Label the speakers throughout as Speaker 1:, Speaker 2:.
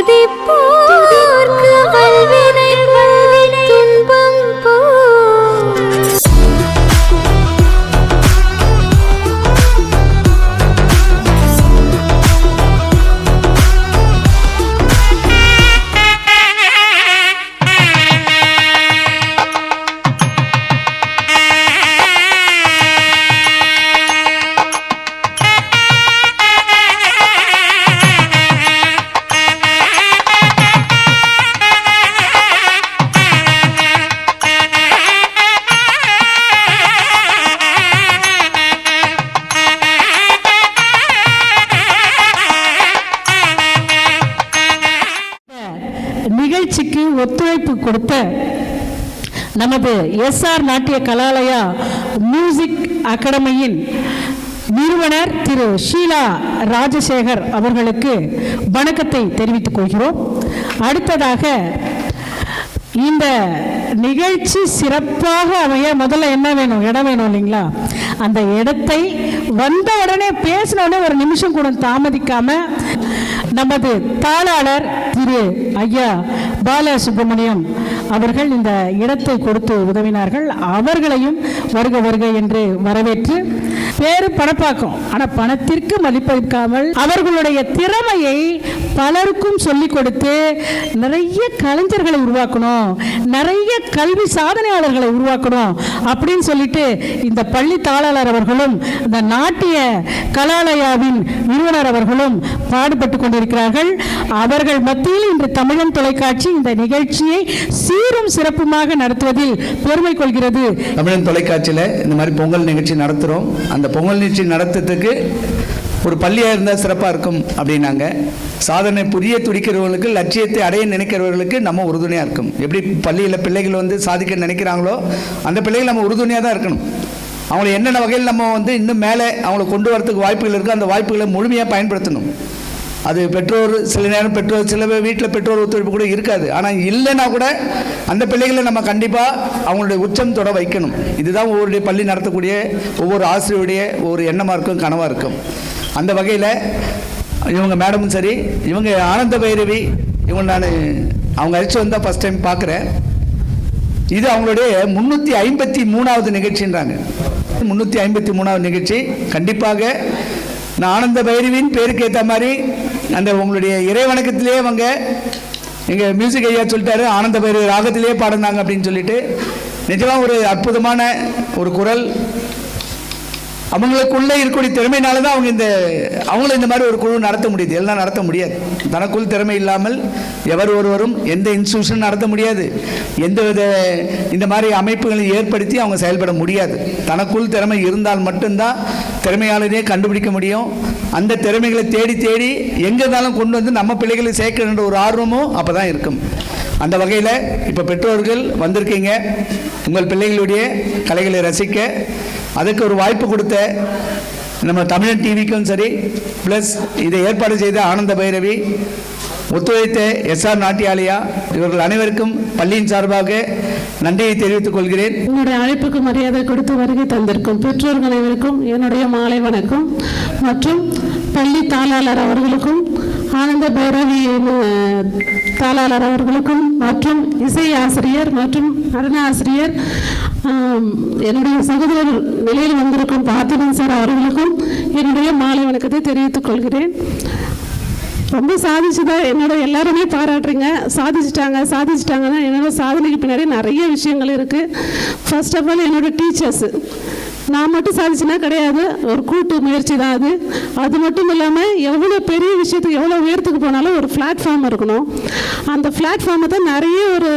Speaker 1: துதிப்போர்க்கு வல்வினை துன்பம் போ.
Speaker 2: நிகழ்ச்சிக்கு ஒத்துழைப்பு கொடுத்த நமது எஸ்ஆர் நாட்டிய கலாலயா மியூசிக் அகாடமியின் நிறுவனர் திரு ஷீலா ராஜசேகர் அவர்களுக்கு வணக்கத்தை தெரிவித்துக் கொள்கிறோம். அடுத்ததாக இந்த நிகழ்ச்சி சிறப்பாக அமைய முதல்ல என்ன வேணும்? இடம் வேணும் இல்லைங்களா? அந்த இடத்தை வந்த உடனே பேசின உடனே ஒரு நிமிஷம் கூட தாமதிக்காம நமது தாளாளர் திரு ஐயா பாலசுப்ரமணியம் அவர்கள் இந்த இடத்தை கொடுத்து உதவினார்கள். அவர்களையும் வருக வருக என்று வரவேற்று பேரு பணப்பாக்கம், ஆனால் பணத்திற்கு மதிப்பளிக்காமல் அவர்களுடைய திறமையை பலருக்கும் சொல்லிக் கொடுத்து நிறைய கலைஞர்களை உருவாக்கணும், நிறைய கல்வி சாதனையாளர்களை உருவாக்கணும் அப்படின்னு சொல்லிட்டு இந்த பள்ளி தாளாளர் அவர்களும் இந்த நாட்டிய கலாலயாவின் நிறுவனர் அவர்களும் பாடுபட்டு கொண்டிருக்கிறார்கள். அவர்கள் மத்தியில் இன்று தமிழன் தொலைக்காட்சி இந்த நிகழ்ச்சியை சீரும் சிறப்புமாக நடத்துவதில் பெருமை கொள்கிறது.
Speaker 3: தமிழன் தொலைக்காட்சியில் இந்த மாதிரி பொங்கல் நிகழ்ச்சி நடத்துகிறோம். அந்த பொங்கல் நிகழ்ச்சி நடத்துறதுக்கு ஒரு பள்ளியாக இருந்தால் சிறப்பாக இருக்கும் அப்படின்னாங்க. சாதனை புரிய துடிக்கிறவர்களுக்கு, லட்சியத்தை அடைய நினைக்கிறவர்களுக்கு நம்ம உறுதுணையாக இருக்கும். எப்படி பள்ளியில் பிள்ளைகள் வந்து சாதிக்க நினைக்கிறாங்களோ அந்த பிள்ளைகள் நம்ம உறுதுணையாக தான் இருக்கணும். அவங்களை என்னென்ன வகையில் நம்ம வந்து இன்னும் மேலே அவங்களை கொண்டு வரதுக்கு வாய்ப்புகள் இருக்குது, அந்த வாய்ப்புகளை முழுமையாக பயன்படுத்தணும். அது பெற்றோர் சில நேரம் சில வீட்டில் பெற்றோர் ஒத்துழைப்பு கூட இருக்காது. ஆனால் இல்லைன்னா கூட அந்த பிள்ளைகளை நம்ம கண்டிப்பாக அவங்களுடைய உச்சம் தொட வைக்கணும். இதுதான் ஒவ்வொருடைய பள்ளி நடத்தக்கூடிய ஒவ்வொரு ஆசிரியருடைய ஒவ்வொரு எண்ணமாக இருக்கும், கனவாக இருக்கும். அந்த வகையில் இவங்க மேடமும் சரி, இவங்க ஆனந்த பைரவி, இவங்க நான் அவங்க அழைச்சி வந்தால் ஃபஸ்ட் டைம் பார்க்குறேன். இது அவங்களுடைய 353வது நிகழ்ச்சின்றாங்க. 353வது நிகழ்ச்சி. கண்டிப்பாக நான் ஆனந்த பைரவின் பேருக்கு ஏற்ற மாதிரி அந்த உங்களுடைய இறை வணக்கத்திலே அவங்க எங்கள் மியூசிக் ஐயா சொல்லிட்டாரு, ஆனந்த பைரவி ராகத்திலே பாடினாங்க அப்படின்னு சொல்லிட்டு. நிஜமாக ஒரு அற்புதமான ஒரு குரல். அவங்களுக்குள்ளே இருக்கக்கூடிய திறமையினால தான் அவங்கள இந்த மாதிரி ஒரு குழு நடத்த முடியுது. எல்லாம் நடத்த முடியாது. தனக்குள் திறமை இல்லாமல் எவர் ஒருவரும் எந்த இன்ஸ்டியூஷன் நடத்த முடியாது. எந்தவித இந்த மாதிரி அமைப்புகளை ஏற்படுத்தி அவங்க செயல்பட முடியாது. தனக்குள் திறமை இருந்தால் மட்டும்தான் திறமையாளரே கண்டுபிடிக்க முடியும். அந்த திறமைகளை தேடி தேடி எங்கே இருந்தாலும் கொண்டு வந்து நம்ம பிள்ளைகளை சேர்க்கணுன்ற ஒரு ஆர்வமும் அப்போ தான் இருக்கும். அந்த வகையில் இப்போ பெற்றோர்கள் வந்திருக்கீங்க, உங்கள் பிள்ளைகளுடைய கலைகளை ரசிக்க. அதுக்கு ஒரு வாய்ப்பு கொடுத்த நம்ம தமிழன் டிவிக்கும் சரி, ப்ளஸ் இதை ஏற்பாடு செய்த ஆனந்த பைரவி, ஒத்துழைத்த எஸ்ஆர் நாட்டியாலயா, இவர்கள் அனைவருக்கும் பள்ளியின் சார்பாக நன்றியை தெரிவித்துக் கொள்கிறேன்.
Speaker 4: என்னுடைய அழைப்புக்கு மரியாதை கொடுத்து வருகை தந்திருக்கும் பெற்றோர்கள் அனைவருக்கும் என்னுடைய மாலை வணக்கம். மற்றும் பள்ளி தாளாளர் அவர்களுக்கும், ஆனந்த பைரவி தாளாளர் அவர்களுக்கும், மற்றும் இசை ஆசிரியர் மற்றும் நடன ஆசிரியர், என்னுடைய சகோதரர் நிலையில் வந்திருக்கும் பார்த்திபன் சார் அவர்களுக்கும் என்னுடைய மாலை வணக்கத்தை தெரிவித்துக் கொள்கிறேன். ரொம்ப சாதிச்சுதான் என்னோட எல்லாருமே பாராட்டுறீங்க. சாதிச்சிட்டாங்கன்னா என்னோட சாதனைக்கு பின்னாடி நிறைய விஷயங்கள் இருக்குது. ஃபர்ஸ்ட் ஆஃப் ஆல் என்னோட டீச்சர்ஸு, நான் மட்டும் சாதிச்சுனா கிடையாது, ஒரு கூட்டு முயற்சி தான் அது. அது மட்டும் இல்லாமல் எவ்வளோ பெரிய விஷயத்துக்கு எவ்வளோ உயரத்துக்கு போனாலும் ஒரு பிளாட்ஃபார்ம் இருக்கணும். அந்த பிளாட்ஃபார்மை தான் நிறைய ஒரு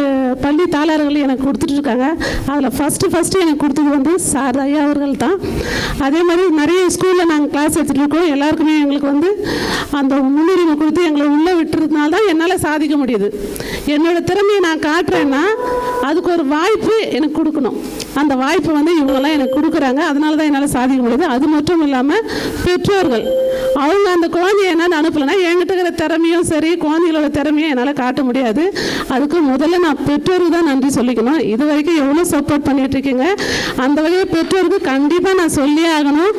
Speaker 4: பள்ளி தாளாளர்கள் எனக்கு கொடுத்துட்ருக்காங்க. அதில் ஃபஸ்ட்டு எனக்கு கொடுத்தது வந்து சார் ஐயா அவர்கள் தான். அதே மாதிரி நிறைய ஸ்கூலில் நாங்கள் கிளாஸ் எடுத்துகிட்ருக்கோம். எல்லாருக்குமே எங்களுக்கு வந்து அந்த முன்னுரிமை கொடுத்து எங்களை உள்ளே விட்டுறதுனால தான் என்னால் சாதிக்க முடியுது. என்னோடய திறமையை நான் காட்டுறேன்னா அதுக்கு ஒரு வாய்ப்பு எனக்கு கொடுக்கணும். அந்த வாய்ப்பு வந்து இவங்கெல்லாம் எனக்கு கொடுக்குறாங்க. அதனால தான் என்னால் சாதிக்க முடியுது. அது மட்டும் இல்லாமல் பெற்றோர்கள் அவங்க அந்த குழந்தைய என்னன்னு அனுப்பலைன்னா என்கிட்ட இருக்கிற திறமையும் சரி, குழந்தைகளோட திறமையும் என்னால் காட்ட முடியாது. அதுக்கு முதல்ல நான் பெற்றோருக்கு தான் நன்றி சொல்லிக்கணும். இது வரைக்கும் எவ்வளோ சப்போர்ட் பண்ணிட்டு இருக்கீங்க. அந்த வகையில் பெற்றோருக்கு கண்டிப்பாக நான் சொல்லியே ஆகணும்.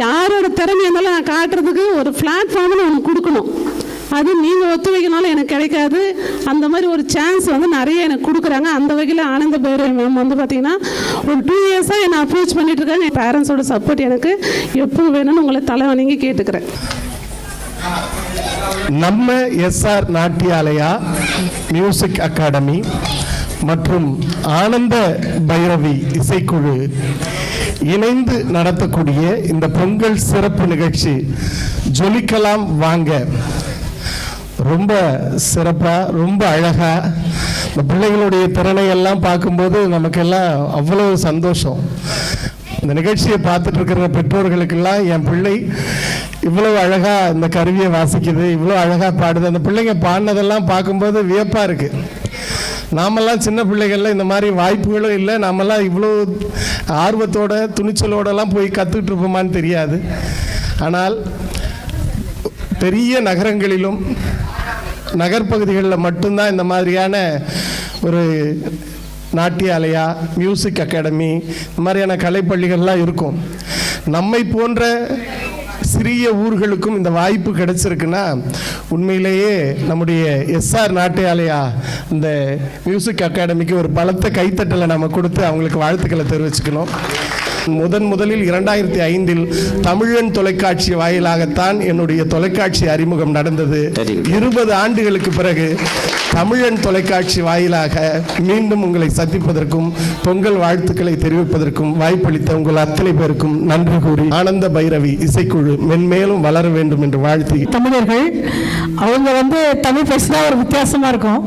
Speaker 4: யாரோட திறமை இருந்தாலும் நான் காட்டுறதுக்கு ஒரு பிளாட்ஃபார்ம்னு ஒன்று கொடுக்கணும். அது நீங்கள் ஒத்துழைக்கனாலும் எனக்கு கிடைக்காது. அந்த மாதிரி ஒரு சான்ஸ் வந்து நிறைய எனக்கு கொடுக்குறாங்க. அந்த வகையில் ஆனந்த பைரவி மேம் வந்து பார்த்திங்கன்னா ஒரு 2 இயர்ஸாக என்னை அப்ரோச் பண்ணிட்டு இருக்காங்க. என் பேரண்ட்ஸோட சப்போர்ட் எனக்கு எப்போ வேணும்னு உங்களை தலைவணங்கி கேட்டுக்கிறேன்.
Speaker 5: நம்ம எஸ்ஆர் நாட்டியாலயா மியூசிக் அகாடமி மற்றும் ஆனந்த பைரவி இசைக்குழு இணைந்து நடத்தக்கூடிய இந்த பொங்கல் சிறப்பு நிகழ்ச்சி ஜொலிக்கலாம் வாங்க ரொம்ப சிறப்பாக, ரொம்ப அழகாக இந்த பிள்ளைகளுடைய திறனை எல்லாம் பார்க்கும்போது நமக்கெல்லாம் அவ்வளோ சந்தோஷம். இந்த நிகழ்ச்சியை பார்த்துட்டு இருக்கிற பெற்றோர்களுக்கெல்லாம் என் பிள்ளை இவ்வளோ அழகாக இந்த கருவியை வாசிக்குது, இவ்வளோ அழகாக பாடுது, அந்த பிள்ளைங்க பாடினதெல்லாம் பார்க்கும்போது வியப்பாக இருக்குது. நாமெல்லாம் சின்ன பிள்ளைகளில் இந்த மாதிரி வாய்ப்புகளும் இல்லை. நாமெல்லாம் இவ்வளோ ஆர்வத்தோட துணிச்சலோடலாம் போய் கற்றுக்கிட்டு இருப்போமான்னு தெரியாது. ஆனால் பெரிய நகரங்களிலும் நகர்ப்பகுதிகளில் மட்டும்தான் இந்த மாதிரியான ஒரு நாட்டியாலயா மியூசிக் அகாடமி இந்த மாதிரியான கலைப்பள்ளிகள்லாம் இருக்கும். நம்மை போன்ற சிறிய ஊர்களுக்கும் இந்த வாய்ப்பு கிடைச்சிருக்குன்னா உண்மையிலேயே நம்முடைய எஸ்ஆர் நாட்டியாலயா இந்த மியூசிக் அகாடமிக்கு ஒரு பலத்த கைத்தட்டலை நம்ம கொடுத்து அவங்களுக்கு வாழ்த்துக்களை தெரிவிச்சுக்கணும். முதலில் 2005 தமிழன் தொலைக்காட்சி வாயிலாகத்தான் என்னுடைய தொலைக்காட்சி அறிமுகம் நடந்தது. 20 ஆண்டுகளுக்கு பிறகு தமிழன் தொலைக்காட்சி வாயிலாக மீண்டும் உங்களை சந்திப்பதற்கும் பொங்கல் வாழ்த்துக்களை தெரிவிப்பதற்கும் வாய்ப்பளித்த உங்கள் அத்தனை பேருக்கும் நன்றி கூறி ஆனந்த பைரவி இசைக்குழு மென்மேலும் வளர வேண்டும் என்று வாழ்த்தி.
Speaker 2: தமிழர்கள் அவங்க வந்து தமிழ் பேசினா ஒரு வித்தியாசமா இருக்கும்.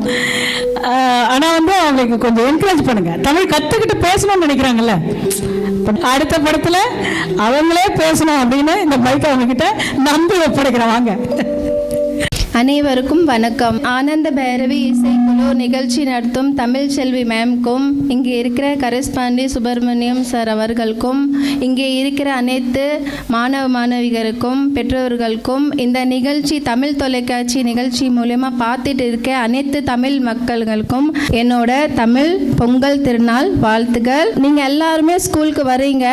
Speaker 2: ஆனால் வந்து அவங்களுக்கு கொஞ்சம் என்கரேஜ் பண்ணுங்க. தமிழ் கற்றுக்கிட்டு பேசணும்னு நினைக்கிறாங்கல்ல, அடுத்த படத்தில் அவங்களே பேசணும் அப்படின்னு இந்த மைக்கை அவங்க கிட்ட நம்பி ஒப்படைக்கிறேன். வாங்க.
Speaker 6: அனைவருக்கும் வணக்கம். ஆனந்த பைரவி இசைக்குழு நிகழ்ச்சி நடத்தும் தமிழ் செல்வி மேம்க்கும், இங்கே இருக்கிற கரஸ்பாண்டி சுப்பிரமணியம் சார் அவர்களுக்கும், இங்கே இருக்கிற அனைத்து மாணவ மாணவிகளுக்கும் பெற்றோர்களுக்கும், இந்த நிகழ்ச்சி தமிழ் தொலைக்காட்சி நிகழ்ச்சி மூலமா பார்த்துட்டு இருக்க அனைத்து தமிழ் மக்களுக்கும் என்னோட தமிழ் பொங்கல் திருநாள் வாழ்த்துக்கள். நீங்கள் எல்லாருமே ஸ்கூலுக்கு வரீங்க,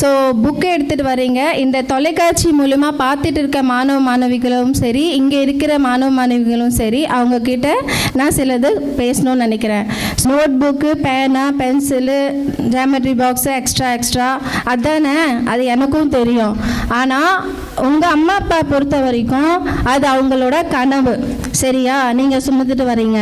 Speaker 6: ஸோ புக்கு எடுத்துகிட்டு வரீங்க. இந்த தொலைக்காட்சி மூலமா பார்த்துட்டு இருக்க மாணவ மாணவிகளும் சரி, இங்கே இருக்கிற மாணவ மாணவிகளும் சரி, அவங்க கிட்ட நான் சிலது பேசணும்னு நினைக்கிறேன். நோட் புக்கு, பேனா, பென்சிலு, ஜாமெட்ரி பாக்ஸு எக்ஸ்ட்ரா அதானே, அது எனக்கும் தெரியும். ஆனால் உங்கள் அம்மா அப்பா பொறுத்த வரைக்கும் அது அவங்களோட கனவு, சரியா? நீங்கள் சுமந்துட்டு வரீங்க.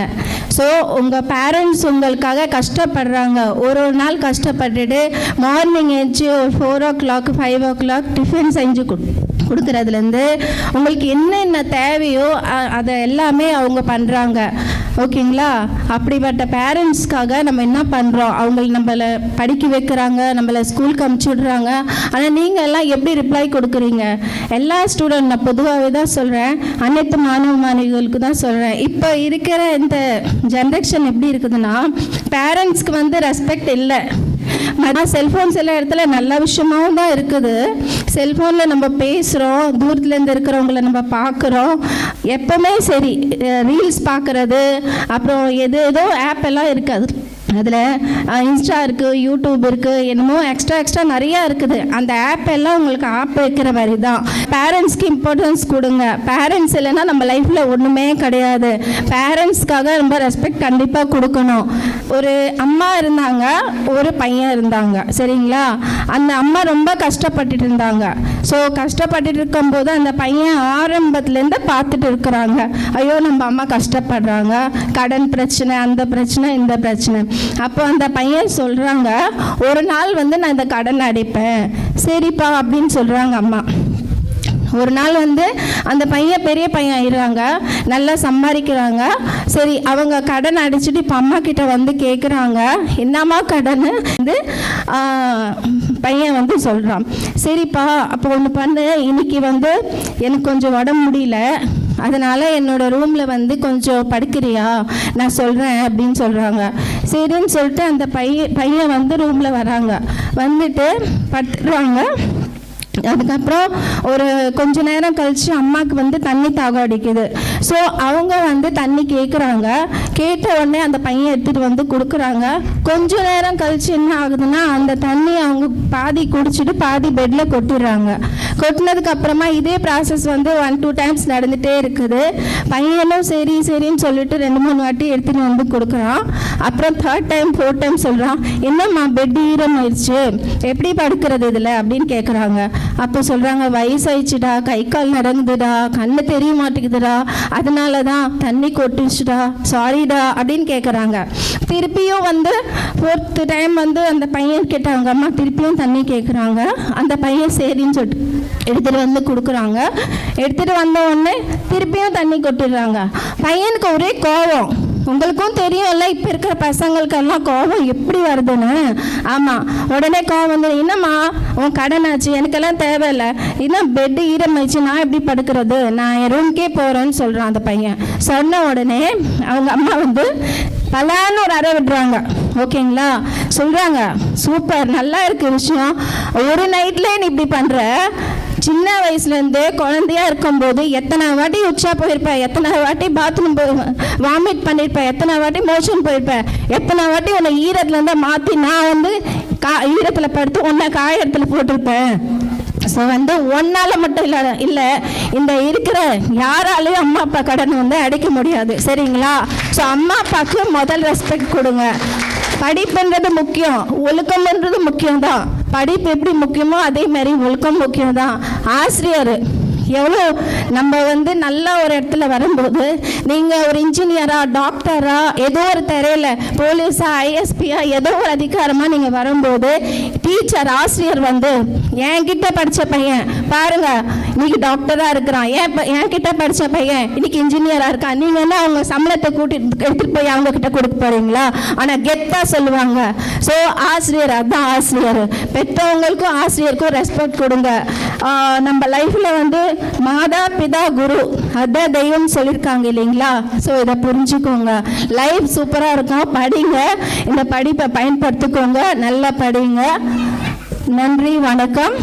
Speaker 6: ஸோ உங்கள் பேரண்ட்ஸ் உங்களுக்காக கஷ்டப்படுறாங்க. ஒரு நாள் கஷ்டப்பட்டுட்டு மார்னிங் எழுந்துச்சி ஒரு 4 o'clock 5 o'clock டிஃபன் செஞ்சு கொடுக்குறதுலேருந்து உங்களுக்கு என்னென்ன தேவையோ அதை எல்லாமே அவங்க பண்ணுறாங்க, ஓகேங்களா? அப்படிப்பட்ட பேரண்ட்ஸ்க்காக நம்ம என்ன பண்ணுறோம், நம்மளை படிக்க வைக்கிறாங்க, நம்மளை ஸ்கூலுக்கு அனுப்பிச்சி விடுறாங்க. ஆனால் நீங்கள் எல்லாம் எப்படி ரிப்ளை கொடுக்குறீங்க? எல்லா ஸ்டூடெண்ட், நான் பொதுவாகவே தான் சொல்கிறேன், அனைத்து மாணவ மாணவிகளுக்கு தான் சொல்கிறேன். இப்போ இருக்கிற இந்த ஜென்ரேஷன் எப்படி இருக்குதுன்னா, பேரண்ட்ஸ்க்கு வந்து ரெஸ்பெக்ட் இல்லை. செல்ஃபோன்ஸ் எல்லா இடத்துல நல்ல விஷயமாகவும் தான் இருக்குது. செல்ஃபோனில் நம்ம பேசுகிறோம், தூரத்துலேருந்து இருக்கிறவங்கள நம்ம பார்க்குறோம். எப்போவுமே சரி, ரீல்ஸ் பார்க்குறது, அப்புறம் ஏதோ ஆப் எல்லாம் இருக்குது. அதில் இன்ஸ்டா இருக்குது, யூடியூப் இருக்குது, என்னமோ எக்ஸ்ட்ரா நிறையா இருக்குது. அந்த ஆப் எல்லாம் உங்களுக்கு ஆப் வைக்கிற மாதிரி தான். பேரண்ட்ஸ்க்கு இம்பார்ட்டன்ஸ் கொடுங்க. பேரண்ட்ஸ் இல்லைன்னா நம்ம லைஃப்பில் ஒன்றுமே கிடையாது. பேரண்ட்ஸ்க்காக ரொம்ப ரெஸ்பெக்ட் கண்டிப்பாக கொடுக்கணும். ஒரு அம்மா இருந்தாங்க, ஒரு பையன் இருந்தாங்க, சரிங்களா? அந்த அம்மா ரொம்ப கஷ்டப்பட்டுட்டு இருந்தாங்க. ஸோ கஷ்டப்பட்டுட்டு இருக்கும்போது அந்த பையன் ஆரம்பத்துலேருந்து பார்த்துட்டு இருக்கிறாங்க, ஐயோ நம்ம அம்மா கஷ்டப்படுறாங்க, கடன் பிரச்சனை, அந்த பிரச்சனை, இந்த பிரச்சனை. அப்போ அந்த பையன் சொல்கிறாங்க, ஒரு நாள் வந்து நான் இந்த கடன் அடைப்பேன். சரிப்பா அப்படின்னு சொல்கிறாங்க அம்மா. ஒரு நாள் வந்து அந்த பையன் பெரிய பையன் ஆயிடுறாங்க, நல்லா சம்பாதிக்கிறாங்க. சரி, அவங்க கடன் அடிச்சுட்டு இப்போ அம்மா கிட்ட வந்து கேட்குறாங்க, என்னம்மா கடன் வந்து பையன் வந்து சொல்கிறான். சரிப்பா, அப்போ ஒன்று பண்ணு, இன்னைக்கு வந்து எனக்கு கொஞ்சம் உடம்பு முடியல, அதனால் என்னோடய ரூமில் வந்து கொஞ்சம் படுக்கிறியா, நான் சொல்கிறேன் அப்படின்னு சொல்கிறாங்க. சரின்னு சொல்லிட்டு அந்த பையன் வந்து ரூமில் வராங்க, வந்துட்டு படுத்துடுறாங்க. அதுக்கப்புறம் ஒரு கொஞ்ச நேரம் கழித்து அம்மாவுக்கு வந்து தண்ணி தாகம் அடிக்குது. ஸோ அவங்க வந்து தண்ணி கேட்குறாங்க. கேட்ட உடனே அந்த பையன் எடுத்துகிட்டு வந்து கொடுக்குறாங்க. கொஞ்ச நேரம் கழித்து என்ன ஆகுதுன்னா அந்த தண்ணி அவங்க பாதி குடிச்சிட்டு பாதி பெட்டில் கொட்டிடுறாங்க. கொட்டினதுக்கப்புறமா இதே ப்ராசஸ் வந்து 1-2 டைம்ஸ் நடந்துகிட்டே இருக்குது. பையனும் சரி சரின்னு சொல்லிட்டு 2-3 வாட்டி எடுத்துகிட்டு வந்து கொடுக்குறான். அப்புறம் 3rd டைம் 4th டைம் சொல்கிறான், என்னம்மா பெட் ஈரமாயிடுச்சு, எப்படி படுக்கிறது இதில் அப்படின்னு கேட்குறாங்க. அப்போ சொல்கிறாங்க, வயசாயிடுச்சுடா, கை கால் நடங்குதுடா, கண்ணு தெரிய மாட்டேங்குதுடா, அதனால தான் தண்ணி கொட்டிச்சுடா, சாரிடா அப்படின்னு கேட்குறாங்க. திருப்பியும் வந்து 4th டைம் வந்து அந்த பையன் கேட்டாங்க, அம்மா திருப்பியும் தண்ணி கேட்குறாங்க. அந்த பையன் சரின்னு சொல்லிட்டு எடுத்துகிட்டு வந்து கொடுக்குறாங்க. எடுத்துகிட்டு வந்த உடனே திருப்பியும் தண்ணி கொட்டிடுறாங்க. பையனுக்கு ஒரே கோபம். உங்களுக்கும் தெரியும்ல இப்போ இருக்கிற பசங்களுக்கெல்லாம் கோபம் எப்படி வருதுன்னு. ஆமாம், உடனே கோபம் வந்து, என்னம்மா உன் கடனாச்சு, எனக்கெல்லாம் தேவையில்லை, இன்னும் பெட்டு ஈரமாயிடுச்சு, நான் எப்படி படுக்கிறது, நான் என் ரூம்க்கே போகிறேன்னு சொல்கிறான் அந்த பையன். சொன்ன உடனே அவங்க அம்மா வந்து பலான்னு ஒரு அறை விடுறாங்க. ஓகேங்களா, சொல்கிறாங்க, சூப்பர், நல்லா இருக்கு விஷயம், ஒரு நைட்லேயே நீ இப்படி பண்ணுற, சின்ன வயசுலேருந்து குழந்தையா இருக்கும்போது எத்தனை வாட்டி உச்சா போயிருப்ப, எத்தனை வாட்டி பாத்ரூம் வாமிட் பண்ணியிருப்ப, எத்தனை வாட்டி மோஷன் போயிருப்ப, எத்தனை வாட்டி உன்னை ஈரத்துலேருந்து மாற்றி நான் வந்து ஈரத்தில் படுத்து உன்னை காயத்தில் போட்டிருப்பேன். ஸோ வந்து ஒன்னால் மட்டும் இல்லை இந்த இருக்கிற யாராலையும் அம்மா அப்பா கடன் வந்து அடைக்க முடியாது. சரிங்களா? ஸோ அம்மா அப்பாவுக்கு முதல் ரெஸ்பெக்ட் கொடுங்க. படிப்புன்றது முக்கியம், ஒழுக்கம்ன்றது முக்கியம்தான். படிப்பு எப்படி முக்கியமோ அதே மாதிரி ஒழுக்கம் முக்கியம்தான். ஆசிரியர் எவ்வளோ நம்ம வந்து நல்ல ஒரு இடத்துல வரும்போது, நீங்கள் ஒரு இன்ஜினியரா, டாக்டரா, ஏதோ ஒரு தெரியல, போலீஸா, ஐஎஸ்பியா, ஏதோ ஒரு அதிகாரமாக நீங்கள் வரும்போது டீச்சர், ஆசிரியர் வந்து என்கிட்ட படித்த பையன் பாருங்க இன்னைக்கு டாக்டராக இருக்கிறான், என்கிட்ட படித்த பையன் இன்னைக்கு இன்ஜினியராக இருக்கான், நீங்கள் என்ன அவங்க சம்பளத்தை எடுத்துகிட்டு போய் அவங்க கிட்ட கொடுக்க போறீங்களா? ஆனால் கெத்தாக சொல்லுவாங்க. ஸோ ஆசிரியர், அதுதான் ஆசிரியர். பெற்றவங்களுக்கும் ஆசிரியருக்கும் ரெஸ்பெக்ட் கொடுங்க. நம்ம லைஃப்பில் வந்து மாதா பிதா குரு அதான் தெய்வம் சொல்லியிருக்காங்க இல்லைங்களா? ஸோ இதை புரிஞ்சுக்கோங்க. லைஃப் சூப்பராக இருக்கும். படிங்க, இந்த படிப்பை பயன்படுத்திக்கோங்க, நல்லா படிங்க. நன்றி, வணக்கம்.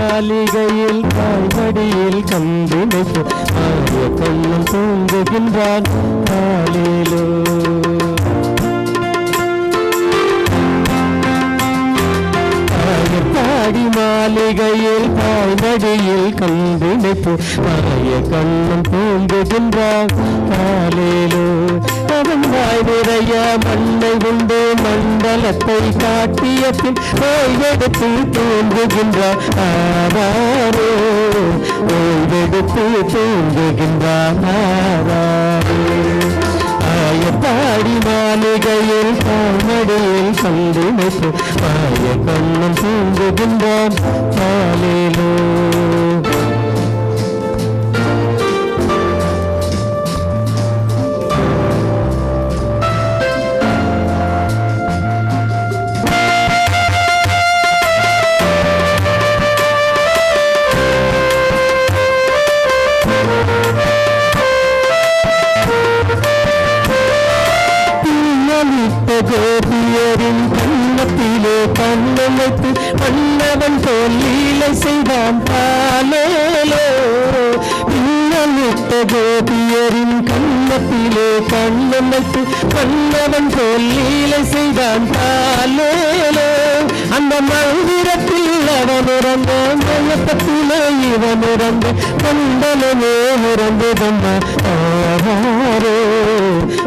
Speaker 5: மாளிகையில் தாய்மடியில் கம்பிணைப்பு ஆய கண்ணம் தூங்குகின்றான் காலிலோ. பாடி மாளிகையில் தாய்மடியில் கம்பிணைப்பு ஆய கண்ணம் தூங்குகின்றான் காலிலோ. அவன் வாய் நிறைய மண்ணை உண்டு மண்டலத்தை காட்டிய பின் ஓய்வெடுத்து தூங்குகின்றான் ஆவாரோ. ஓய்வெடுத்து தூங்குகின்றான் ஆவாரோ. ஆயப்பாடி மாளிகையில் தாமடியில் கண்டிமைப்பு ஆய கண்ணம் தூங்குகின்றான் காலிலோ. கோபியரின் கண்ணத்திலே கண்ணம் வைத்து மன்னவன் போல் லீலை செய்தான் பாலேலோ. பின்னலிட்ட கோபியரின் கண்ணத்திலே கண்ணம் வைத்து மன்னவன் போல் லீலை செய்தான் பாலேலோ. அந்த மந்திரத்தில் அவன் இறந்த மயக்கத்திலே இவன் இறந்த மண்டலமே இறந்ததம்மா ஆரோ.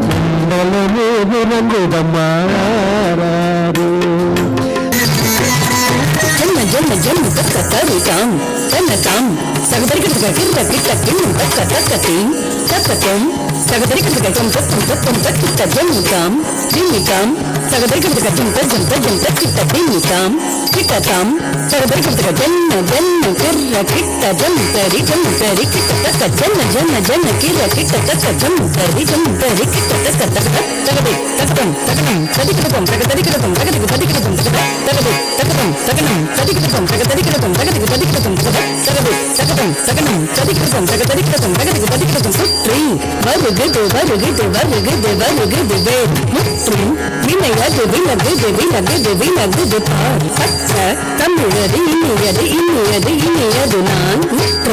Speaker 5: மண்டலமே இறந்ததம்மா ஆரோ.
Speaker 7: ஜன்ம ஜன்ம தக்கத்தரிகாம் தன்னதாம் சகதரிக்கிறதுக்கு கிட்டக்கின் தக்கத்தக்கத்தீம் தக்கத்தம் சகதரிக்கிறதுக்கு தத்தம் தக்கிட்ட ஜன்மிகாம் ஜிம்மிகாம் சகதரிக்கிறதுக்கு ஜம் தக்கிட்ட திம்மிகாம் கிட்டதாம் சகதரிக்கிறதுக்கு ஜன்ம கிர்ர கிட்ட ஜம் தரி கிட்ட தக்க ஜன்ம கிர்ர கிட்ட தக்க ஜம் தரி கிட்ட தக்க தக்க தகதை தக்கதம் தகனம் சதிக்கிறதும் தகதரிக்கிறதும் தகதிக்கு சதிக்கிறதும் தகதை தக்கதம் தகனம் சதிக்கிறதும் தகதரிக்கிறதும் தகதிக்கு சதிக்கிறதும் தகதை தக்கதம் தகனம் சதிக்கிறதும் தகதரிக்கிறதும் தகதிக்கு சதிக்கிறதும் சுற்றி வருகுது வருகுது வருகுது வருகுது வேர் முற்றும் வினையது விலகுது விலகுது விலகுது பார் பற்ற தமிழது இனியது இனியது இனியது நான் முற்ற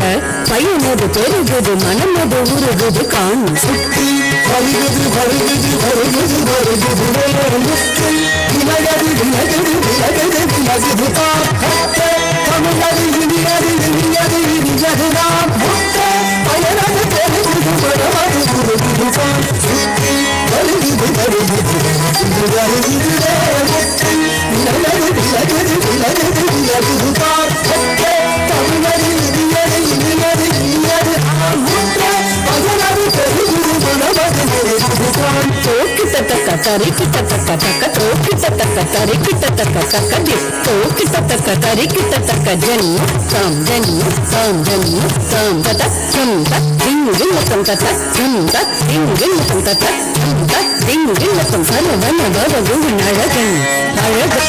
Speaker 7: பயனது பெருகுது மனமது உருகுது காண் சுற்றி வருகுது வருகுது வருகுது வருகுது வேர் முற்றி விலகது விலகுது விலகுது விலகுது பார் பற்ற தமிழது இனியது இனியது இனியது நான் முற்ற பயனது பெருகுது மனமது உருகுது காண் சுற்றி வருகுது வருகுது வருகுது வேர் முற்றி விலகது விலகுது விலகுது விலகுது பார் பற்ற தமிழது இனியது இனியது இனியது நான் முற்ற பயனது பெருகுது மனமது உருகுது காண் தோக்கிட்ட தரிக்கிட்ட தக்க தக்க தோக்கிட்ட தக்க தரிக்கிட்ட தக்க தக்க தோக்கிட்ட தக்க தரிக்கிட்ட தக்க ஜன்ம தாம் தத ஜம் தத் திங்கில்லத்தம் தத ஜம் தத் திங்கில்லத்தம் தத ஜம் தத் திங்கில்லத்தம் சரவண பவகுண அழகன் அழகன்.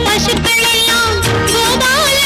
Speaker 1: பசுக்கள் எல்லாம் கோபால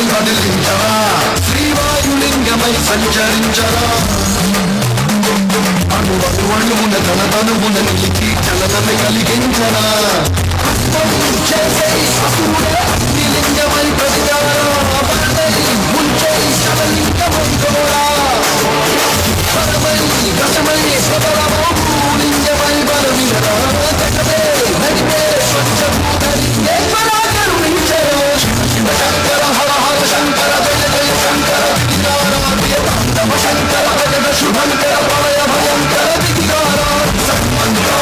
Speaker 8: కదిలించరా శ్రీవాయులింగమై సంచరించరా అణువణువున తన తనువున నిలిచి చలనన కలిగించరా లింగమై ప్రతిదారా ముంచై శవలింగమై తోడా పరమై దశమై సబలమో లింగమై బలమినరా జగమే నడిమే స్వచ్ఛభూతలింగేశ్వరా కరుణించరా శివ శంకర హర హర శంకర జయ జయ శంకర దిగారా ప్రియంతమ శంకర భజన శుభంకర ప్రళయ భయంకర దిగారా సన్మంత్ర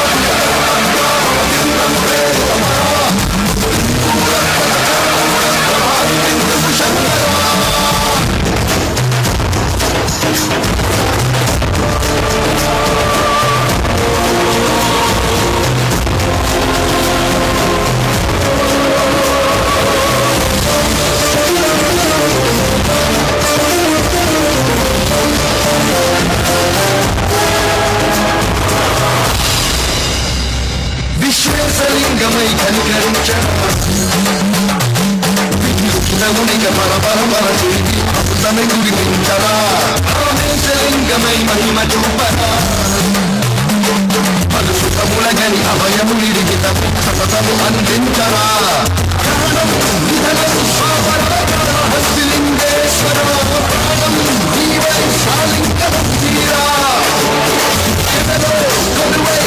Speaker 8: విశ్వేశలింగమై కనికరించరా విష్ణునిక పర పర పర చేతి అమృతమే గురిపించరా పరమేశలింగమై మహిమ చూపరా పలుసుతములగని అభయము నిరిగిత సతతము అందించరా హస్తిలింగేశ్వర ప్రాణం జీవై శాలింగం తీరా కొలువై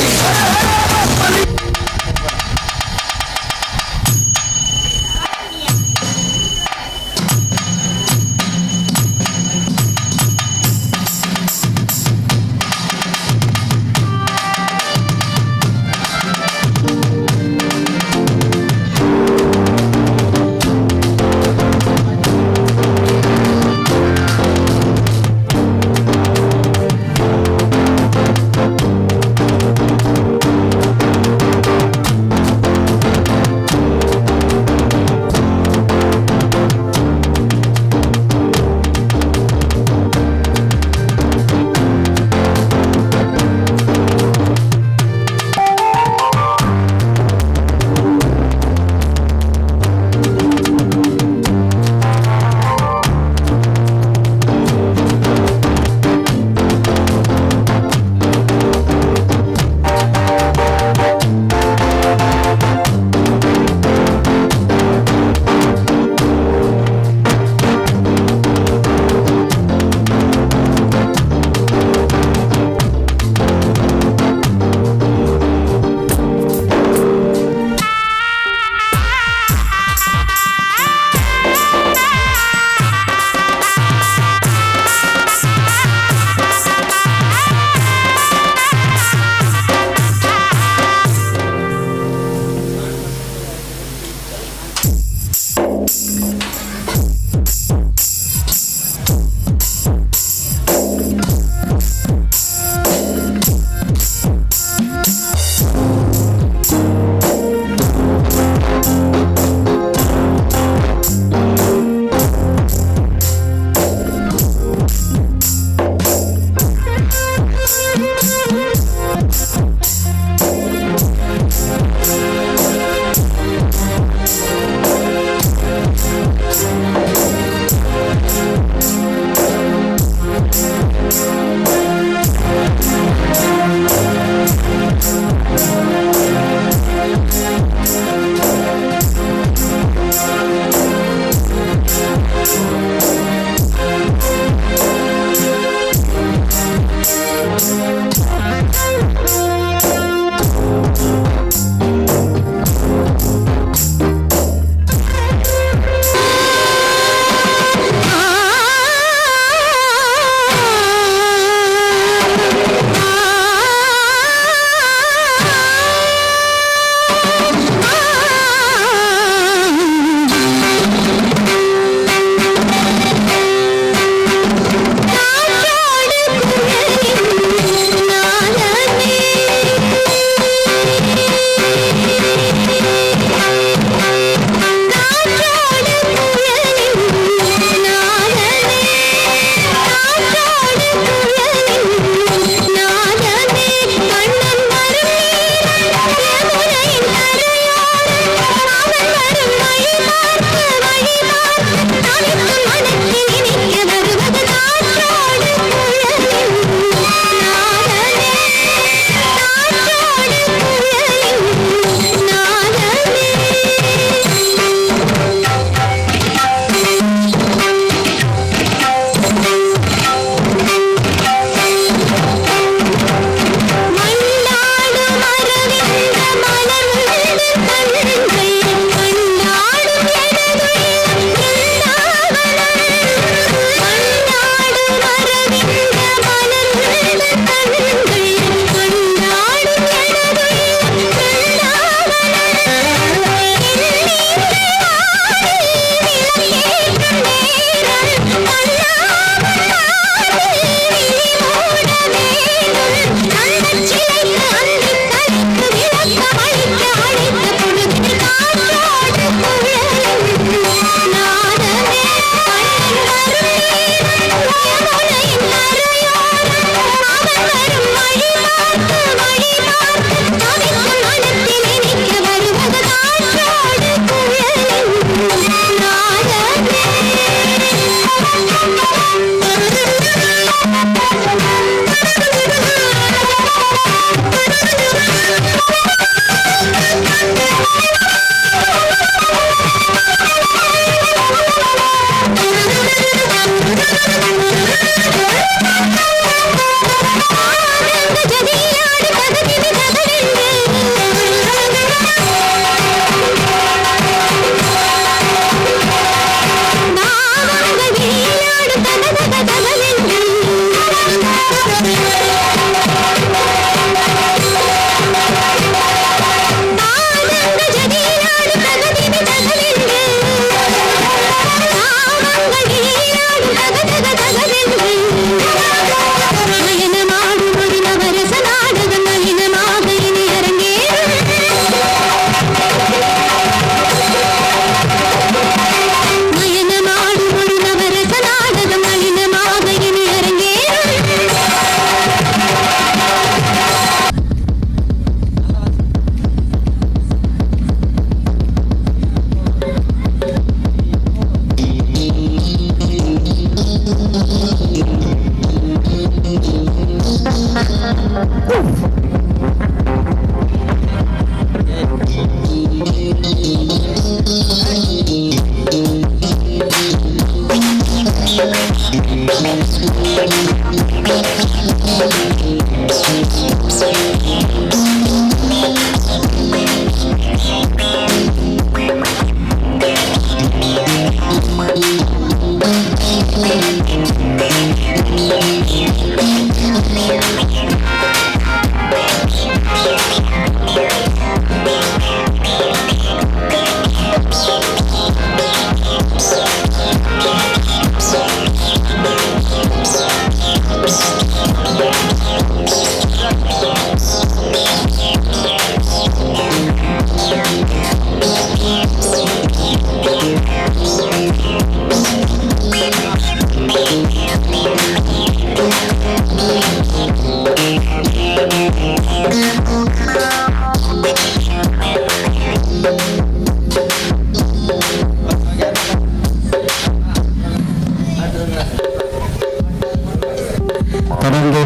Speaker 9: தொடர்ந்து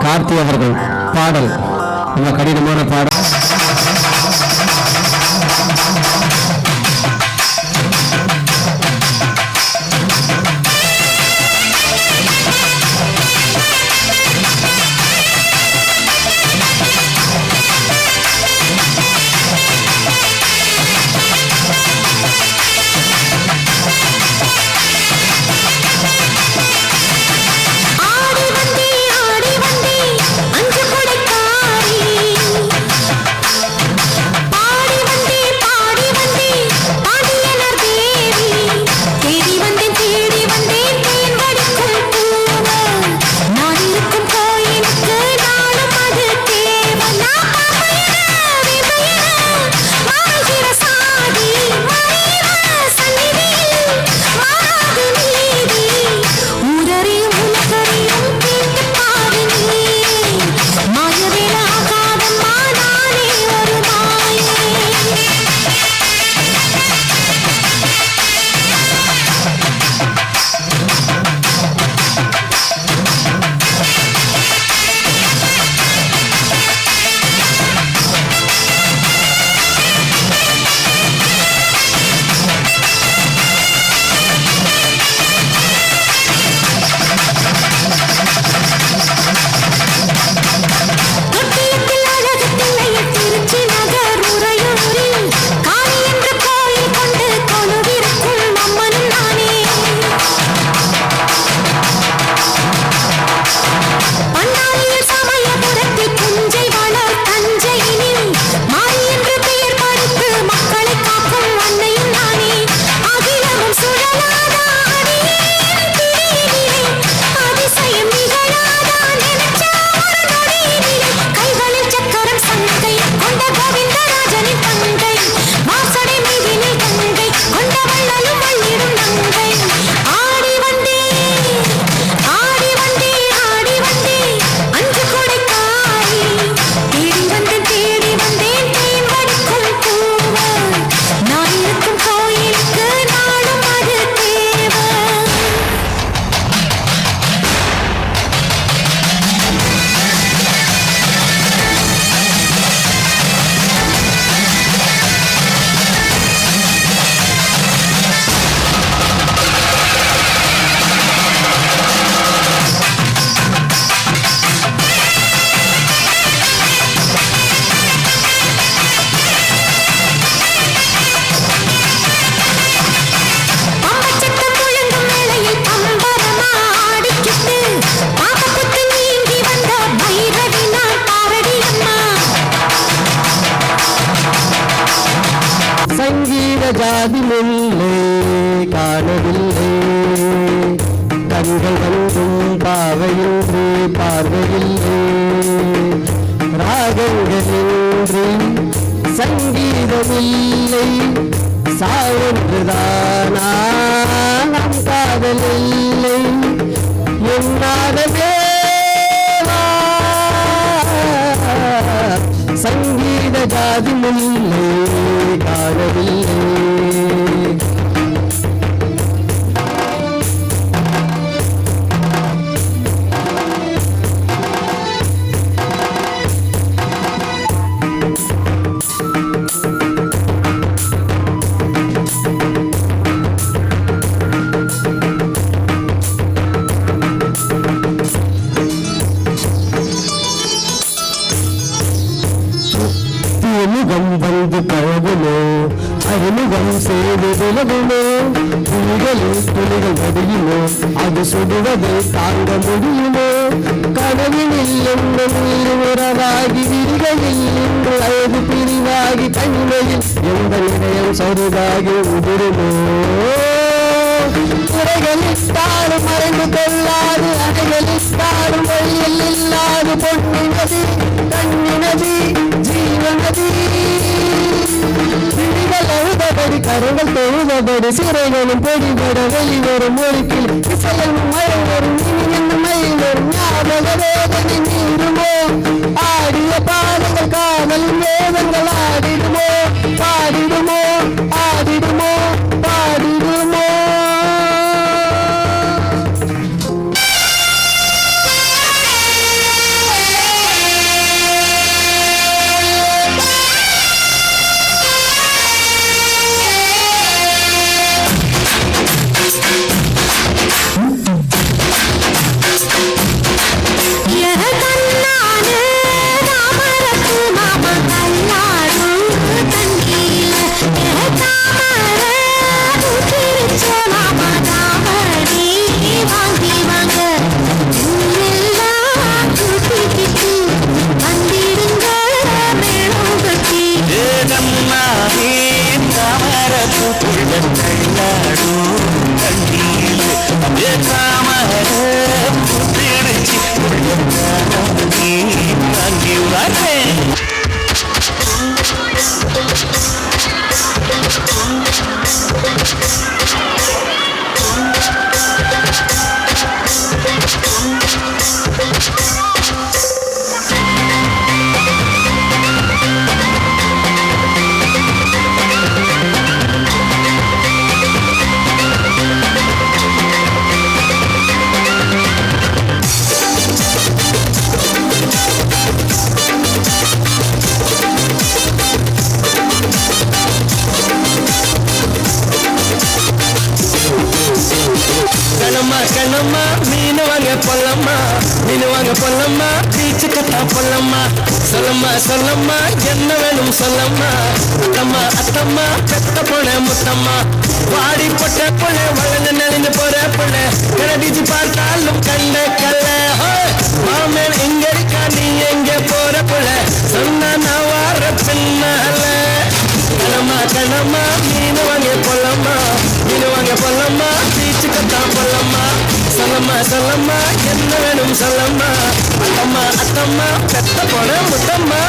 Speaker 9: கார்த்தி அவர்கள் பாடல், ரொம்ப கடினமான பாடல். ஜாதி முல்லை காணவில்லை, கண்கள் வந்தும் பாவையின்றி பார்வையில்லை, ராகங்களின்றி சங்கீதமில்லை, சாவொன்றுதானா நம் காதலில்லை, என்னாதவே சங்கீத ஜாதி முல்லை காணவில்லை. அறிமுகம் வந்து பழகுமோ, அறிமுகம் செய்து விலகுமோ, புலிகளில் புலிகள் வடியுமோ அது சுடுவதை தாங்க முடியுமோ கனவினில் எந்த நீர் உறவாகி விரிகையில் இன்று அழகு பிரிவாகி தனிமையில் எந்த நிலையம் சருதாகி உதிருமோ குறைகளிட்டாலும் மறைந்து கொள்ளாது அணைகளிட்டாலும் வழியில் இல்லாது பொன்னினது கண்ணினது ஜீவனது விழிகள் அழுதபடி கரங்கள் தொழுதபடி சிறைகளும் பொடிபட வெளிவரும் ஒழுக்கில் இசையும் மழை வரும் இனி என்ன மயில் வரும் ஞாபக வேதனை நீருமோ ஆடிய பாடங்கள் காதலின் வேதங்கள் ஆடிடுமோ பாடிடுமோ ஆடிடுமோ பாடிடுமோ கண்ணம்மா மீன் வாங்க பொல்லம்மா மீன் வாங்க பொல்லம்மா பீச்சு கட்டா பொல்லம்மா சொல்லம்மா சொல்லம்மா என்ன வேணும் சொல்லம்மா அத்தம்மா அத்தம்மா பெத்த பொண்ணு முத்தம்மா வாடி பொட்ட பொண்ணு வளர்ந்து நெளிந்து போற பொண்ணு கரடிச்சு பார்த்தாலும் கண்ட கல்ல மாமன் எங்க இருக்கா நீ எங்க போற பொண்ணு சொன்னா நான் வார பின்னால கண்ணம்மா கண்ணம்மா மீன் வாங்க பொல்லம்மா மீன் வாங்க பொல்லம்மா பீச்சு கட்டா பொல்லம்மா சொல்லம்மா சொல்லம்மா என்ன வேணும் சொல்லம்மா அத்தம்மா அத்தம்மா பெத்த பொண்ணு முத்தம்மா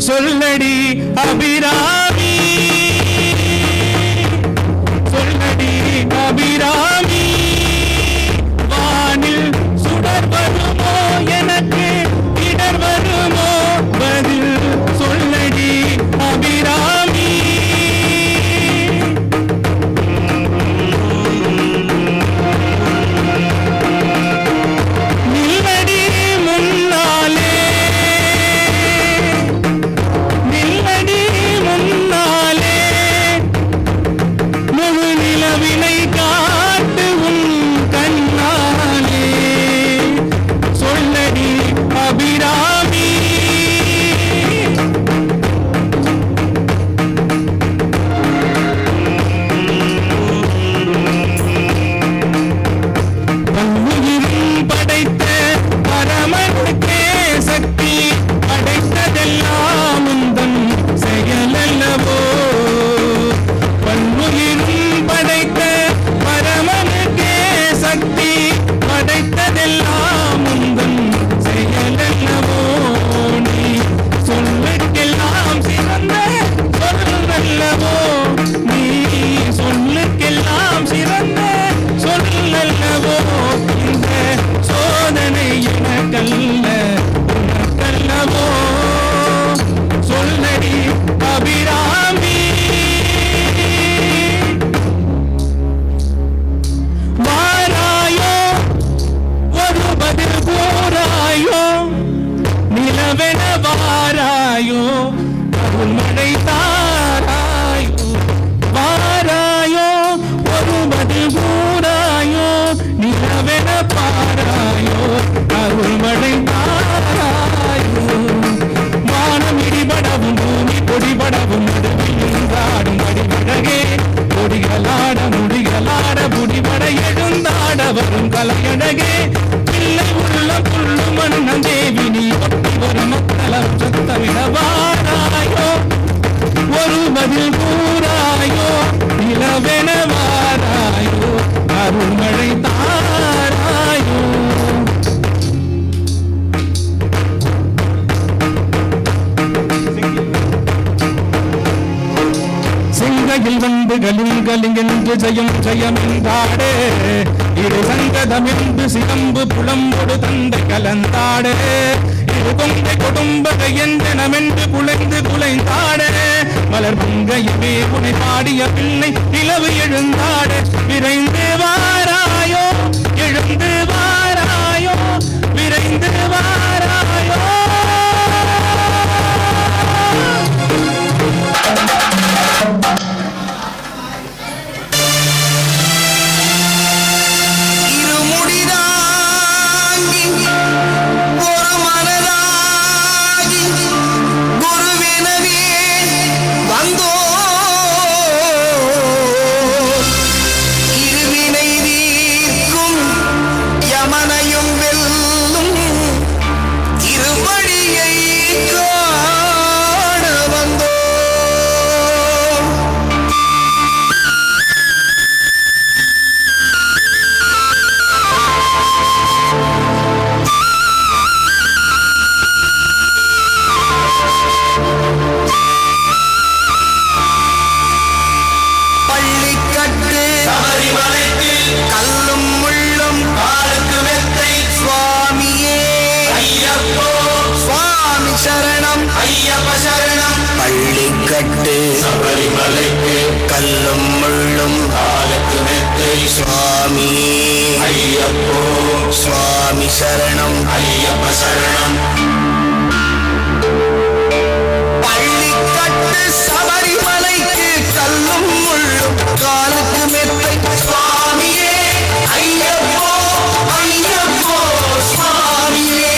Speaker 5: சொல்லடி அபிராமி சொல்லடி அபிராமி வானில் சுடர் வருமோ எனக்கு இடர் வருமோ பதில் சொல்லடி அபிராமி நில்லடி முன்னாலே நில்லடி முன்னாலே
Speaker 9: பாராயோ அருள்மழை தாராயோ வானம் இடிபடவும் பூமி பொடிபடவும் நடுவிழுந்தாடும் அடிபடகே கொடிகளாட முடிகளாட புடிபட எழுந்தாட வரும் கலையழகே பிள்ளை உள்ள புல்லு மன்னன் தேவி நீ ஒட்டி வரும் மக்களம் சத்தமிட வாராயோ ஒரு பதில் கூறாயோ நிலவென வாராயோ அருள்மழை தாராயோ செங்கையில் வந்து கலிங்கென்று ஜெயம் ஜெயம் என்றாடே இரு சங்கதமென்று சிகம்பு புலம்பொடு தந்தை கலந்தாடே இரு கொங்கை கொடும்பகை என்றெனமென்று குலைந்து குலைந்தாடே மலர் பொங்கையவே உனை பாடிய பிள்ளை நிலவு எழுந்தாடே விரைந்து வாராயோ எழுந்து வாராயோ விரைந்து வாராயோ
Speaker 10: பள்ளிக்கட்டு சபரிமலைக்கு கல்லும் முள்ளும் காலுக்கு மெத்தை சுவாமி ஐயப்போ சுவாமி சரணம் ஐயப்ப சரணம் பள்ளிக்கட்டு சபரிமலைக்கு கல்லும் முள்ளும் காலுக்கு மெத்தை சுவாமியே ஐயப்போ ஐயப்போ சுவாமியே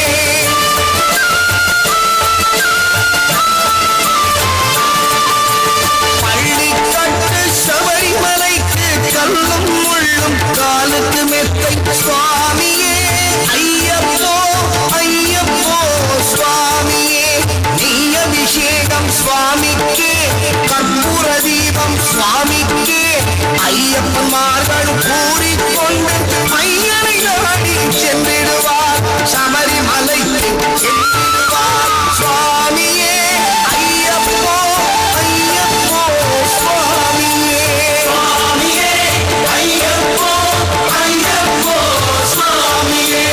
Speaker 10: கல்லும் முள்ளும் காலுக்கு மெத்தை சுவாமியே ஐயப்போ ஐயப்போ சுவாமியே நீ அபிஷேகம் சுவாமிக்கே கற்பூர தீபம் சுவாமிக்கே ஐயப்பன்மார்கள் கூறிக்கொண்டு ஐயனை நாடி சென்றிடுவார் சபரிமலைக்கு சென்றிடுவார் சுவாமியே ஐயப்போ ஐயப்போ சுவாமியே ஐயப்போ ஐயப்போ சுவாமியே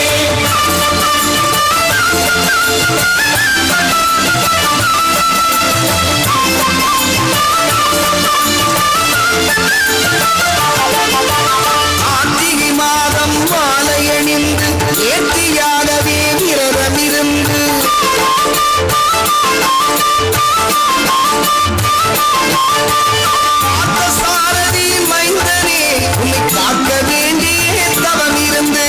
Speaker 10: கார்த்திகை மாதம் மாலையணிந்து நேர்த்தியாகவே விரதமிருந்து சாரதி மைந்தனே உன்னை காக்க வேண்டிய தவம் இருந்து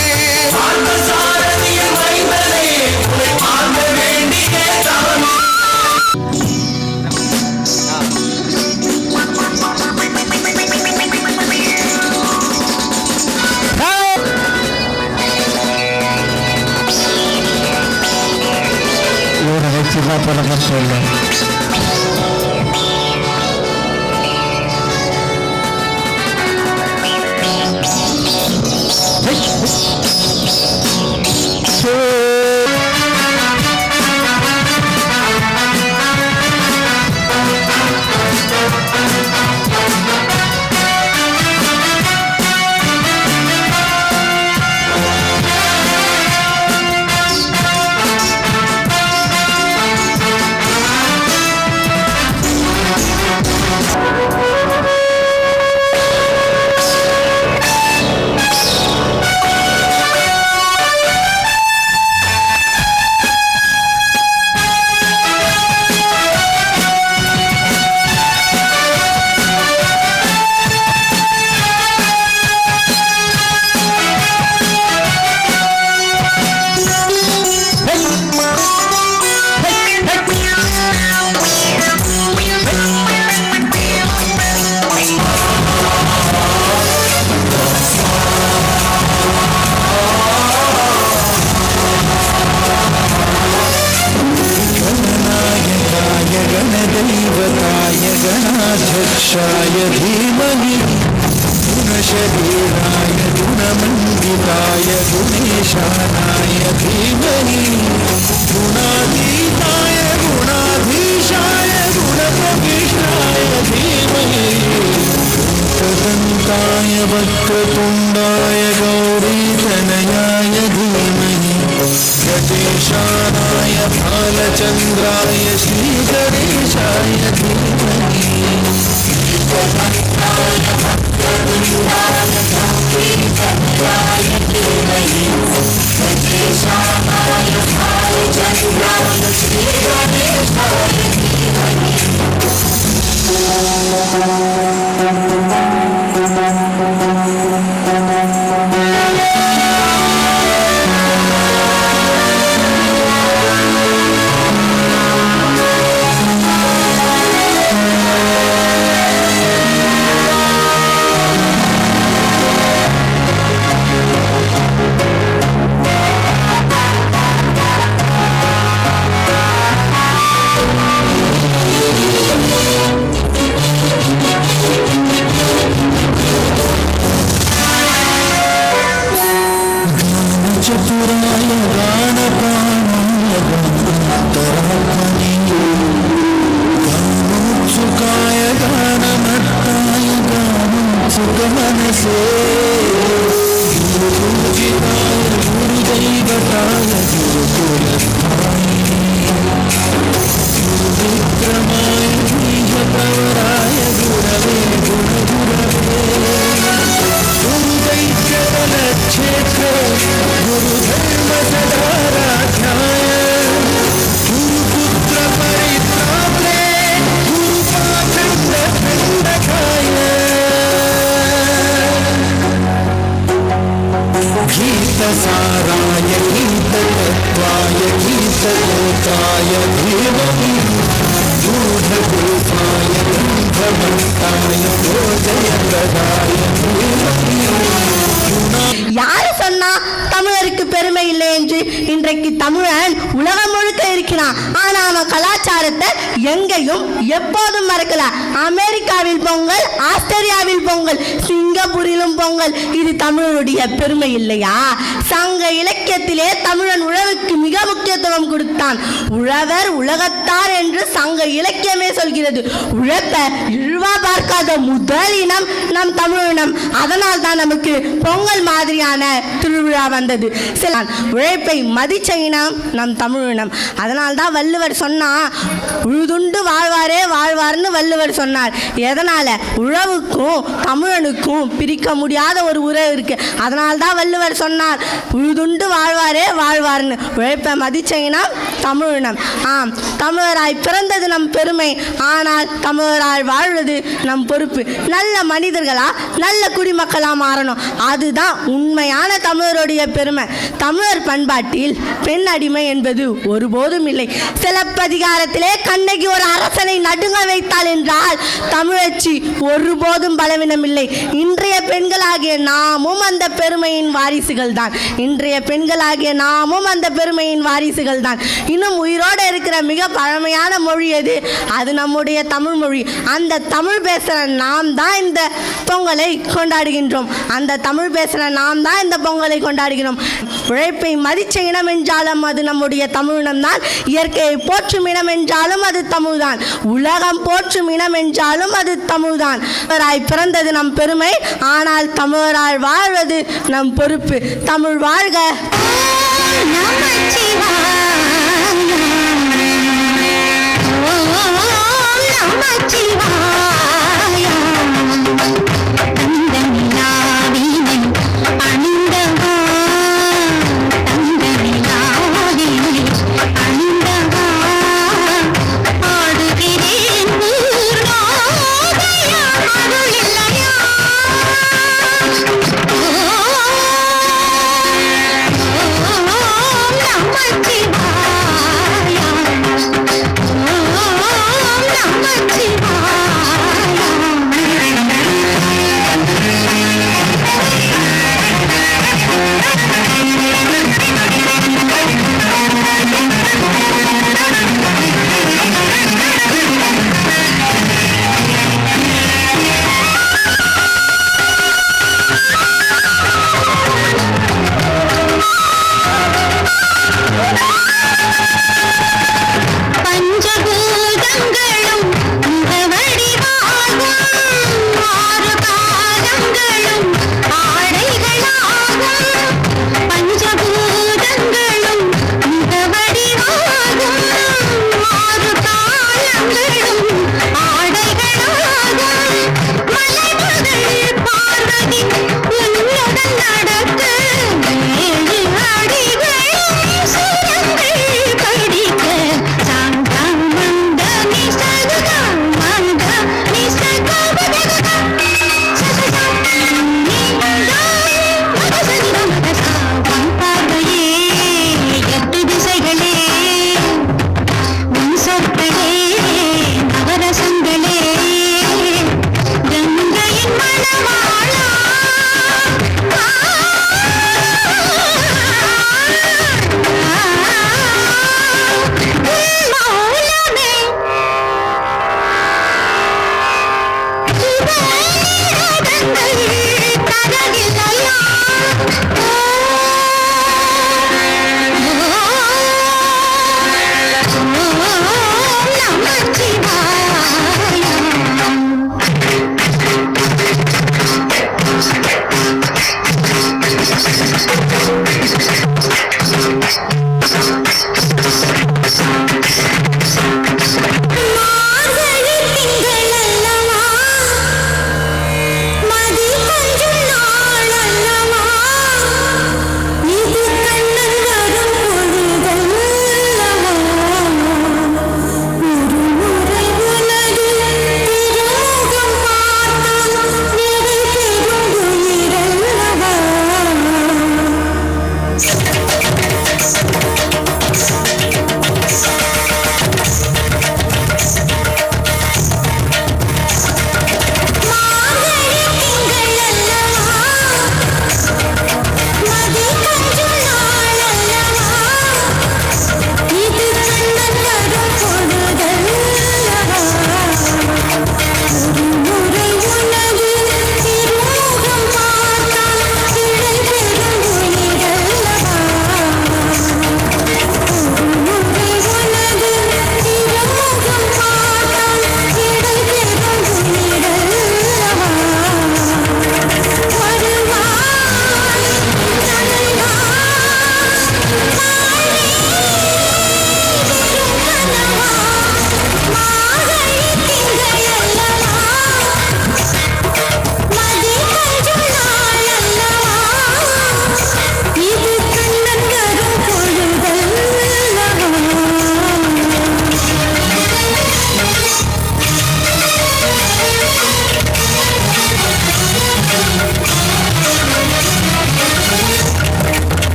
Speaker 10: சாரதி மைந்தனே உன்னை காக்க வேண்டிய தவம்
Speaker 9: गणेशाय धीमहि गुणातीताय गुणाधीशाय गुणप्रविष्टाय धीमहि एकदन्ताय वक्रतुण्डाय गौरीतनयाय धीमहि गणेशाय भालचन्द्राय श्रीगणेशाय धीमहि चतुराय गानपाणाय गानतरात्मने गानोत्सुकाय गानमत्ताय गानोत्सुकमनसे गुरुपूजिताय गुरुदैवताय गुरुकुलस्थाये गुरुविक्रमाय बीजप्रवराय गुरवे गुरुगुरवे गुरुदैत्यबलक्षेत्र गुरुधर्मसदाराध्याय गुरुपुत्रपरित्रात्रे गुरुपाखण्डखण्डकाय गीतसाराय गीततत्त्वाय गीतगोत्राय धीमहि गूढगोपाय गन्धवन्ताय गोजयप्रदाय धीमहि
Speaker 1: யாரு சொன்னா தமிழருக்கு பெருமை இல்லை என்று? இன்றைக்கு தமிழன் உலகம் முழுக்க இருக்கிறான். ஆனா அவன் கலாச்சாரத்தை எங்கேயும் எப்போதும் மறக்கல. அமெரிக்காவில் பொங்கல், ஆஸ்திரேலியாவில் பொங்கல், சிங்கப்பூரிலும் பொங்கல். இது தமிழனுடைய பெருமை இல்லையா? சங்க இலக்கியத்திலே தமிழன் உழவுக்கு மிக முக்கியத்துவம் கொடுத்தான். உழவர் உலகத்தார் என்று சங்க இலக்கியமே சொல்கிறது. உழைப்ப இழிவா பார்க்காத முதல் இனம் நம் தமிழினம். அதனால் தான் நமக்கு பொங்கல் மாதிரியான திருவிழா வந்தது. சில உழைப்பை மதிச்ச இனம் நம் தமிழினம். அதனால் தான் வள்ளுவர் சொன்னா, உழுதுண்டு வாழ்வாரே வாழ்வார்னு வள்ளுவர் சொன்னார். எதனால? உழவுக்கும் தமிழனுக்கும் பிரிக்க முடியாத ஒரு உறவு இருக்கு. அதனால் தான் வள்ளுவர் சொன்னார், உழுதுண்டு வாழ்வாரே வாழ்வார்னு. உழைப்பை மதிச்ச இனம் தமிழினம். ஆம், தமிழராய் பிறந்தது நம் பெருமை. ஆனால் தமிழராய் வாழ்வது நம் பொறுப்பு. நல்ல மனிதர்களா, நல்ல குடிமக்களா மாறணும். அதுதான் உண்மையான தமிழருடைய பெருமை. தமிழர் பண்பாட்டில் பெண் அடிமை என்பது ஒருபோதும் இல்லை. சிலப்பதிகாரத்திலே கண்ணகி ஒரு அரசனை நடுங்க வைத்தாள் என்றால் தமிழச்சி ஒருபோதும் பலவீனம் இல்லை. இன்றைய பெண்களாகிய நாமும் அந்த பெருமையின் வாரிசுகள் தான். அந்த பெருமையின் வாரிசுகள் தான். இன்னும் உயிரோடு இருக்கிற மிக பழமையான மொழி எது? அது நம்முடைய தமிழ் மொழி. அந்த தமிழ் பேசுகிற நாம் தான் இந்த பொங்கலை கொண்டாடுகின்றோம். உழைப்பை மதிச்ச இனம் என்றாலும் அது நம்முடைய தமிழினம் தான். இயற்கையை போற்றும் இனம் என்றாலும் அது தமிழ் தான். உலகம் போற்றும் இனம் என்றாலும் அது தமிழ் தான். தமிழராய் பிறந்தது நம் பெருமை. ஆனால் தமிழரால் வாழ்வது நம் பொறுப்பு. தமிழ் வாழ்க. Namah Shivaya.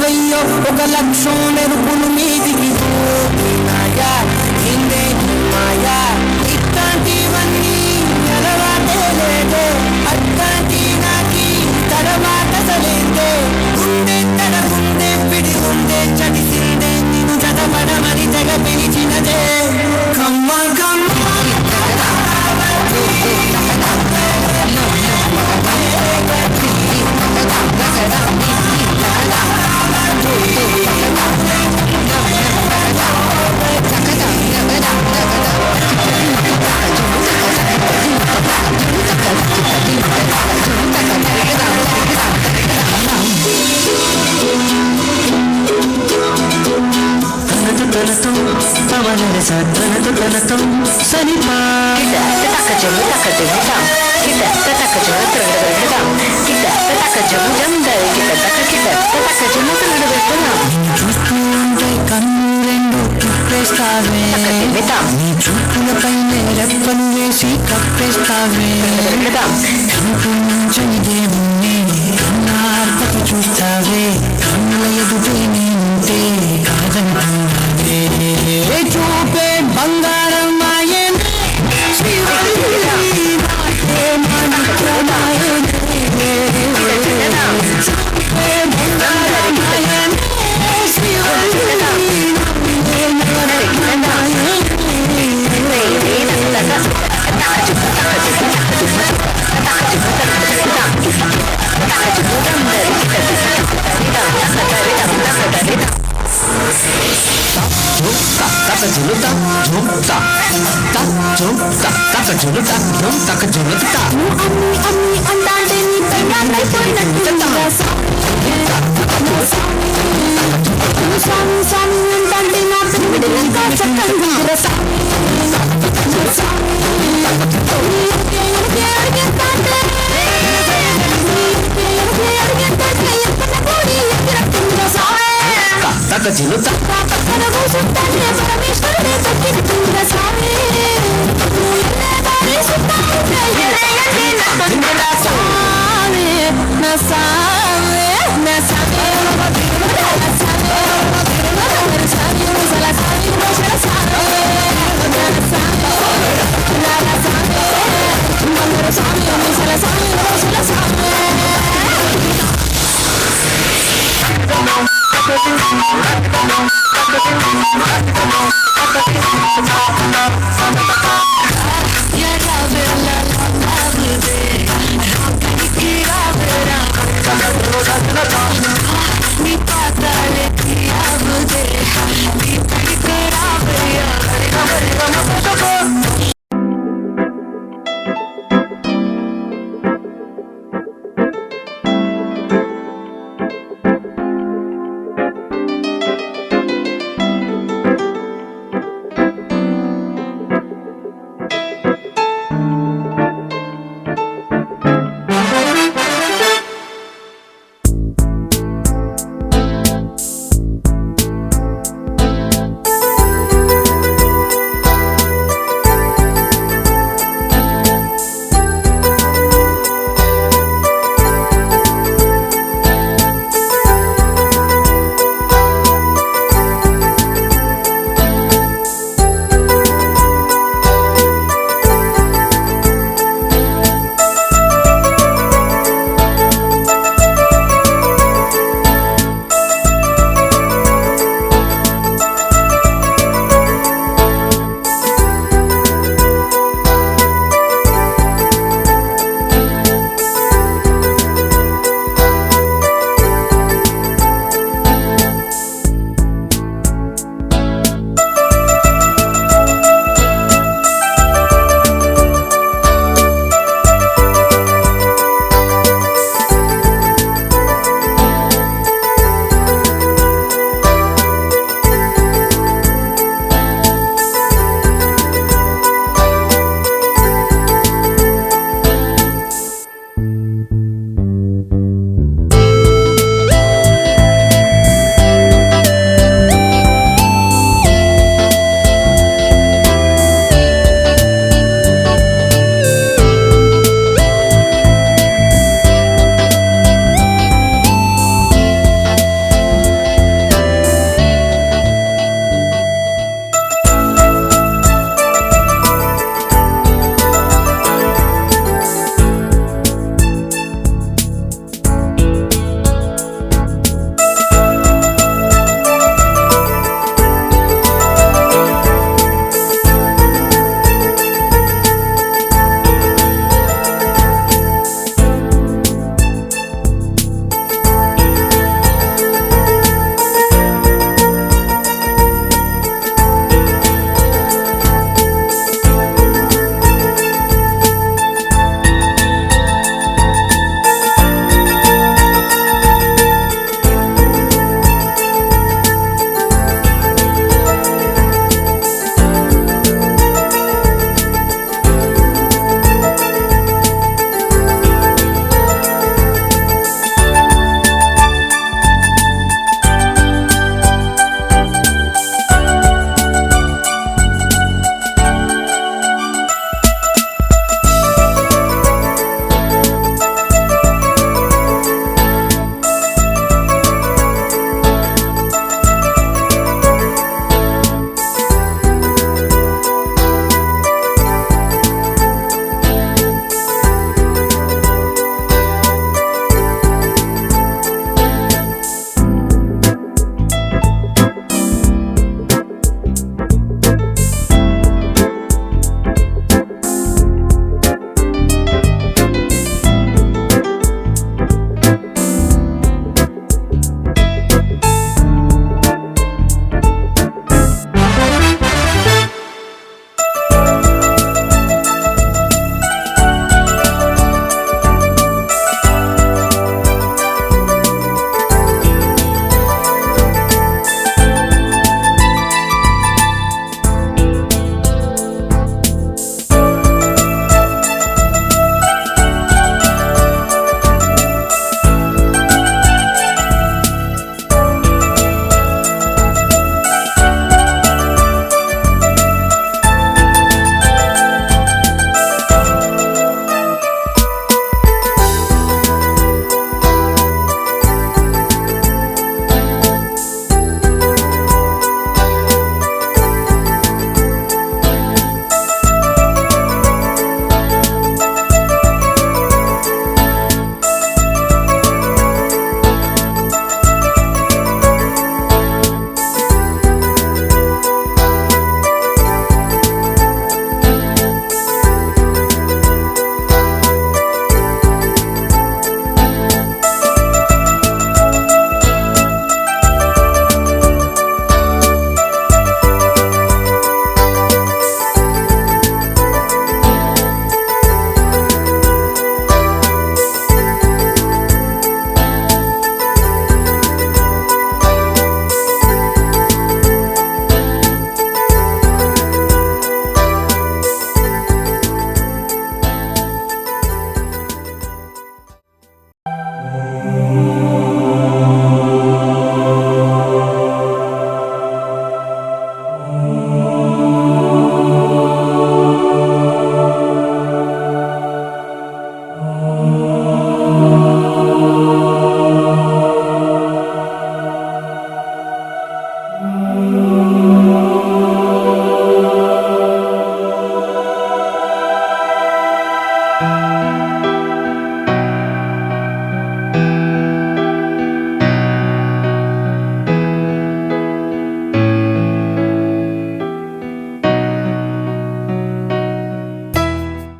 Speaker 9: వెయ్యో ఒక లక్షం మెరుపులు మీదికి పోయినాయా ఇందే మాయా ఇట్లాంటివన్నీ అలవాటే లేదే అట్లాంటి నాకి తర్వాత సలేదే గుండె తన గుండె పిడి గుండె చడిసిందే నిన్ను చదవడమని తెగ పిలిచినదే కమ్మ కమ్మ సరిపా చూస్తుంటే కన్ను రెండు తిప్పేస్తావే నీ చూపులపైనే రెప్పలు వేసి కప్పేస్తావే కనిపించనిదేముంది కన్నార్పతి చూస్తావే కన్నుల ఎదుటే నేనుంటే కాదంటున్నావే చూపే బంగారం మాయనే
Speaker 10: Taka